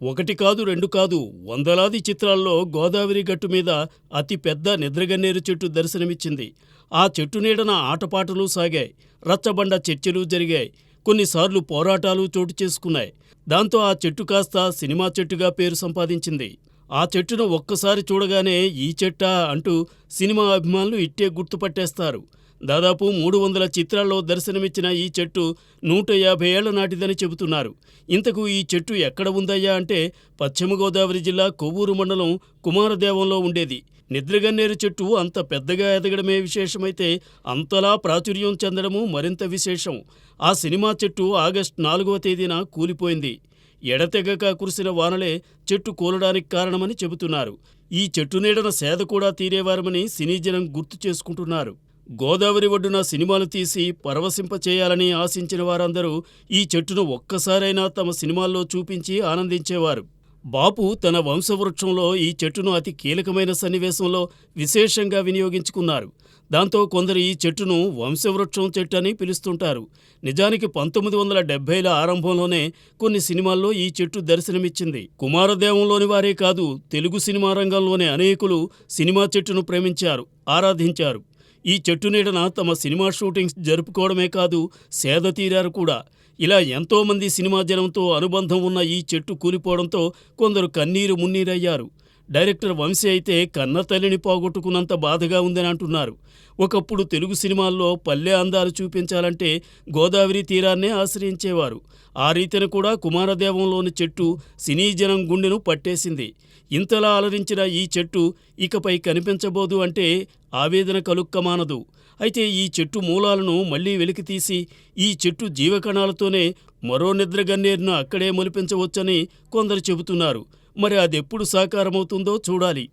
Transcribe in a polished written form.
ఒకటి కాదు, రెండు కాదు, వందలాది చిత్రాల్లో గోదావరి గట్టు మీద అతి పెద్ద నిద్రగన్నేరు చెట్టు దర్శనమిచ్చింది. ఆ చెట్టు నీడన ఆటపాటలు సాగాయి. రచ్చబండ చర్చలు జరిగాయి. కొన్నిసార్లు పోరాటాలు చోటు చేసుకున్నాయి. దాంతో ఆ చెట్టు కాస్త సినిమా చెట్టుగా పేరు సంపాదించింది. ఆ చెట్టును ఒక్కసారి చూడగానే ఈ చెట్టా అంటూ సినిమా అభిమానులు ఇట్టే గుర్తుపట్టేస్తారు. దాదాపు 300 చిత్రాల్లో దర్శనమిచ్చిన ఈ చెట్టు 150 ఏళ్ల నాటిదని చెబుతున్నారు. ఇంతకు ఈ చెట్టు ఎక్కడ ఉందయ్యా అంటే పశ్చిమ గోదావరి జిల్లా కొవ్వూరు మండలం కుమారదేవంలో ఉండేది. నిద్రగన్నేరు చెట్టు అంత పెద్దగా ఎదగడమే విశేషమైతే అంతలా ప్రాచుర్యం చెందడము మరింత విశేషం. ఆ సినిమా చెట్టు ఆగస్టు 4వ తేదీన కూలిపోయింది. ఎడతెగక కురిసిన వానలే చెట్టు కూలడానికి కారణమని చెబుతున్నారు. ఈ చెట్టు నీడన సేద కూడా తీరేవారమని సినీ జనం గుర్తు చేసుకుంటున్నారు. గోదావరి ఒడ్డున సినిమాలు తీసి పరవశింపచేయాలని ఆశించిన వారందరూ ఈ చెట్టును ఒక్కసారైనా తమ సినిమాల్లో చూపించి ఆనందించేవారు. బాపు తన వంశవృక్షంలో ఈ చెట్టును అతి కీలకమైన సన్నివేశంలో విశేషంగా వినియోగించుకున్నారు. దాంతో కొందరు ఈ చెట్టును వంశవృక్షం చెట్టు అని పిలుస్తుంటారు. నిజానికి 1970ల ఆరంభంలోనే కొన్ని సినిమాల్లో ఈ చెట్టు దర్శనమిచ్చింది. కుమారదేవంలోని వారే కాదు, తెలుగు సినిమా రంగంలోని అనేకులు సినిమా చెట్టును ప్రేమించారు, ఆరాధించారు. ఈ చెట్టు నీడన తమ సినిమా షూటింగ్స్ జరుపుకోవడమే కాదు, సేద తీరారు కూడా. ఇలా ఎంతోమంది సినిమా జనంతో అనుబంధం ఉన్న ఈ చెట్టు కూలిపోవడంతో కొందరు కన్నీరు మున్నీరయ్యారు. డైరెక్టర్ వంశీ అయితే కన్న తల్లిని పోగొట్టుకున్నంత బాధగా ఉందని అంటున్నారు. ఒకప్పుడు తెలుగు సినిమాల్లో పల్లె అందాలు చూపించాలంటే గోదావరి తీరాన్నే ఆశ్రయించేవారు. ఆ రీతిన కూడా కుమారదేవంలోని చెట్టు సినీ జనం గుండెను పట్టేసింది. ఇంతలా అలరించిన ఈ చెట్టు ఇకపై కనిపించబోదు అంటే ఆవేదన కలుక్కమానదు. అయితే ఈ చెట్టు మూలాలను మళ్లీ వెలికితీసి ఈ చెట్టు జీవకణాలతోనే మరో నిద్రగన్నేరును అక్కడే మొలిపించవచ్చని కొందరు చెబుతున్నారు. మరి అదెప్పుడు సాకారమవుతుందో చూడాలి.